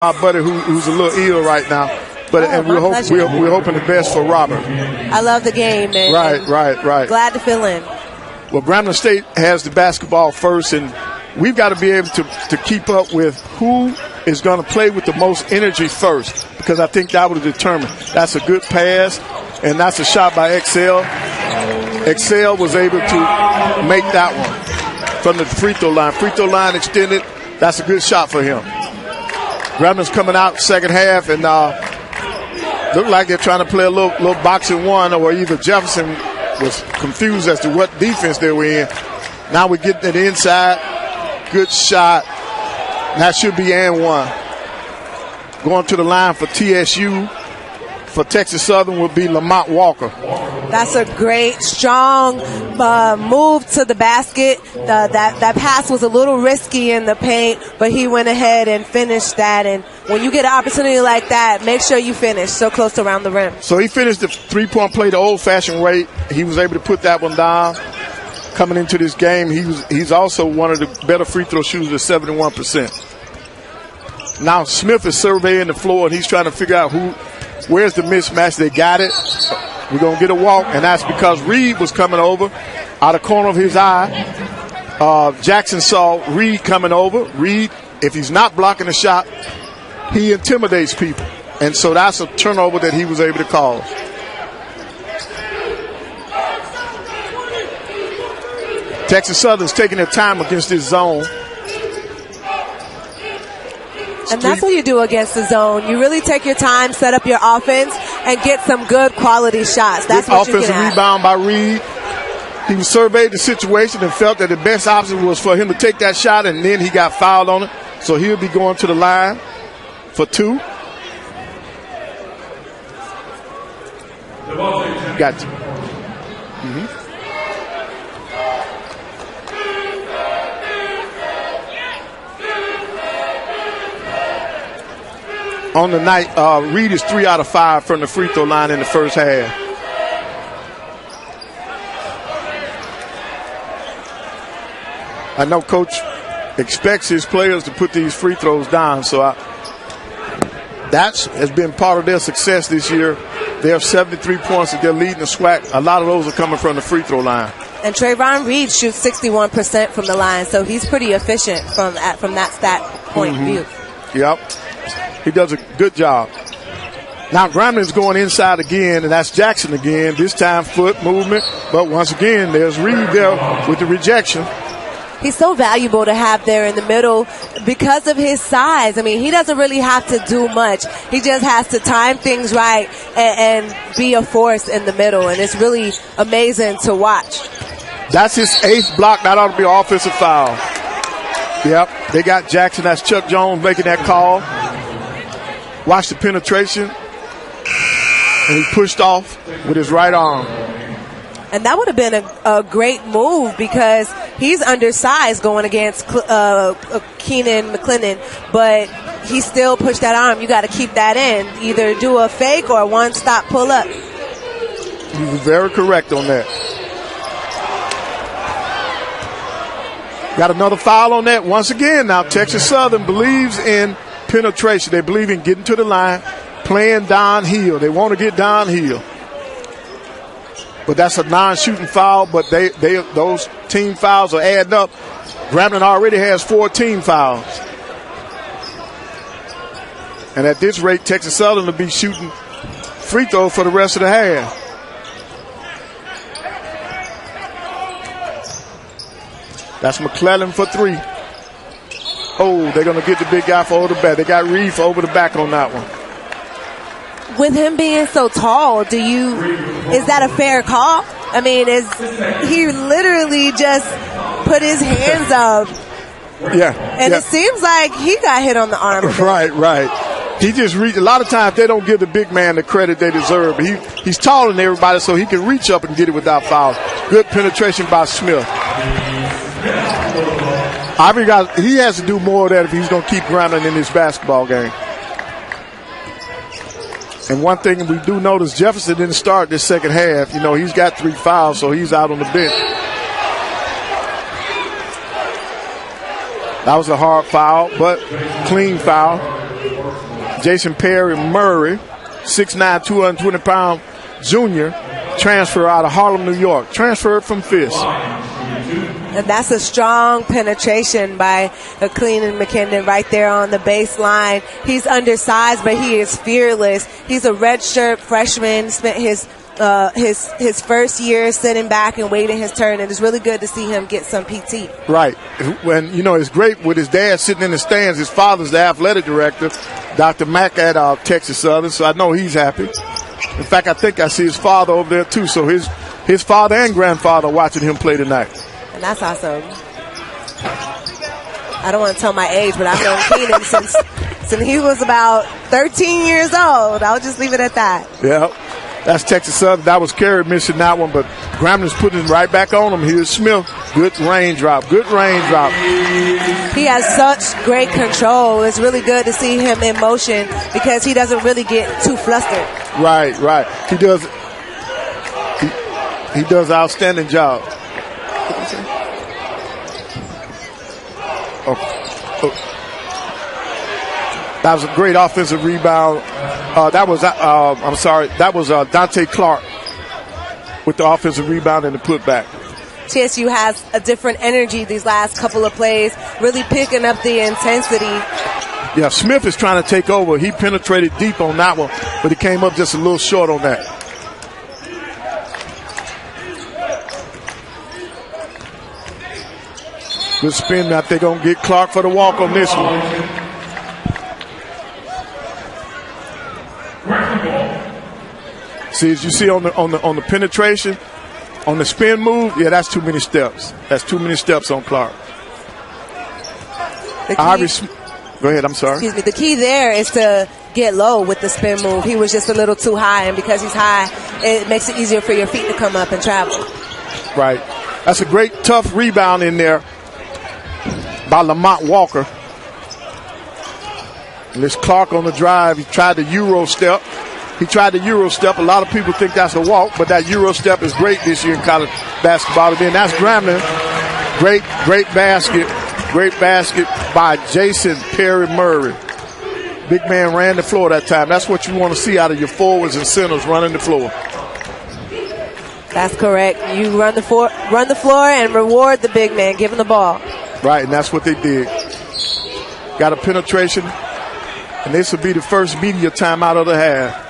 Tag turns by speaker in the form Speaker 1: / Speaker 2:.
Speaker 1: my buddy who's a little ill right now. But and we're hoping the best for Robert.
Speaker 2: I love the game, man.
Speaker 1: Right.
Speaker 2: Glad to fill in.
Speaker 1: Well, Grambling State has the basketball first, and we've got to be able to keep up with who is going to play with the most energy first, because I think that will determine. That's a good pass, and that's a shot by Excel. Excel was able to make that one from the free throw line. Free throw line extended. That's a good shot for him. Grambling's coming out second half, and look like they're trying to play a little boxing one, or either Jefferson was confused as to what defense they were in. Now we're getting it inside. Good shot. That should be and one. Going to the line for TSU. For Texas Southern will be Lamont Walker.
Speaker 2: That's a great, strong move to the basket. That pass was a little risky in the paint, but he went ahead and finished that. And when you get an opportunity like that, make sure you finish so close around the rim.
Speaker 1: So he finished the three-point play the old-fashioned way. He was able to put that one down. Coming into this game, he's also one of the better free throw shooters at 71%. Now Smith is surveying the floor, and he's trying to figure out where's the mismatch. They got it. We're going to get a walk, and that's because Reed was coming over out of the corner of his eye. Jackson saw Reed coming over. Reed, if he's not blocking the shot, he intimidates people. And so that's a turnover that he was able to cause. Texas Southern's taking their time against this zone.
Speaker 2: And that's what you do against the zone. You really take your time, set up your offense, and get some good quality shots. That's what you get at.
Speaker 1: Offensive rebound by Reed. He surveyed the situation and felt that the best option was for him to take that shot, and then he got fouled on it. So he'll be going to the line for two. Got you. On the night, Reed is 3 out of 5 from the free throw line in the first half. I know Coach expects his players to put these free throws down, so that has been part of their success this year. They have 73 points that they're leading the SWAC. A lot of those are coming from the free throw line.
Speaker 2: And Trayvon Reed shoots 61% from the line, so he's pretty efficient from that stat point view.
Speaker 1: Yep. He does a good job. Now Grambling's going inside again, and that's Jackson again. This time foot movement, but once again, there's Reed there with the rejection.
Speaker 2: He's so valuable to have there in the middle because of his size. I mean, he doesn't really have to do much. He just has to time things right and be a force in the middle, and it's really amazing to watch.
Speaker 1: That's his 8th block. That ought to be an offensive foul. Yep, they got Jackson. That's Chuck Jones making that call. Watch the penetration, and he pushed off with his right arm.
Speaker 2: And that would have been a great move because he's undersized going against Keenan McClendon, but he still pushed that arm. You got to keep that in. Either do a fake or a one-stop pull-up.
Speaker 1: He was very correct on that. Got another foul on that. Once again, now Texas Southern believes in penetration. They believe in getting to the line, playing downhill. They want to get downhill. But that's a non-shooting foul, but those team fouls are adding up. Grambling already has 14 fouls. And at this rate, Texas Southern will be shooting free throws for the rest of the half. That's McClellan for 3. Oh, they're going to get the big guy for over the back. They got Reed for over the back on that one.
Speaker 2: With him being so tall, is that a fair call? I mean, he literally just put his hands up.
Speaker 1: Yeah.
Speaker 2: And it seems like he got hit on the arm.
Speaker 1: Right. He just reached. A lot of times they don't give the big man the credit they deserve. But he's taller than everybody, so he can reach up and get it without fouls. Good penetration by Smith. He has to do more of that if he's going to keep Grambling in this basketball game. And one thing we do notice, Jefferson didn't start this second half. You know, he's got 3 fouls, so he's out on the bench. That was a hard foul, but clean foul. Jason Perry Murray, 6'9", 220-pound junior, transfer out of Harlem, New York. Transferred from Fisk.
Speaker 2: And that's a strong penetration by Cleenan McKinnon right there on the baseline. He's undersized, but he is fearless. He's a redshirt freshman, spent his first year sitting back and waiting his turn, and it's really good to see him get some PT.
Speaker 1: Right. When it's great with his dad sitting in the stands. His father's the athletic director, Dr. Mack at Texas Southern, so I know he's happy. In fact, I think I see his father over there too. So his father and grandfather are watching him play tonight.
Speaker 2: And that's awesome. I don't want to tell my age, but I've known Keenan since he was about 13 years old. I'll just leave it at that.
Speaker 1: Yeah. That's Texas Southern. That was Carey missing that one, but Gramblin's putting it right back on him. Here's Smith. Good raindrop. Good raindrop.
Speaker 2: He has such great control. It's really good to see him in motion because he doesn't really get too flustered. Right. He does. He does an outstanding job. That was a great offensive rebound. That was Dante Clark with the offensive rebound and the putback. TSU has a different energy these last couple of plays, really picking up the intensity.
Speaker 1: Yeah, Smith is trying to take over. He penetrated deep on that one, but he came up just a little short on that. Good spin. I think they're going to get Clark for the walk on this one. See, as you see on the penetration, on the spin move, yeah, that's too many steps. That's too many steps on Clark. Go ahead, I'm sorry.
Speaker 2: Excuse me. The key there is to get low with the spin move. He was just a little too high, and because he's high, it makes it easier for your feet to come up and travel.
Speaker 1: Right. That's a great, tough rebound in there by Lamont Walker. And this Clark on the drive. He tried the Euro step. A lot of people think that's a walk, but that Euro step is great this year in college basketball. And then that's Grambling. Great basket. Great basket by Jason Perry Murray. Big man ran the floor that time. That's what you want to see out of your forwards and centers running the floor.
Speaker 2: That's correct. You run the floor and reward the big man, give him the ball.
Speaker 1: Right, and that's what they did. Got a penetration, and this will be the first media timeout of the half.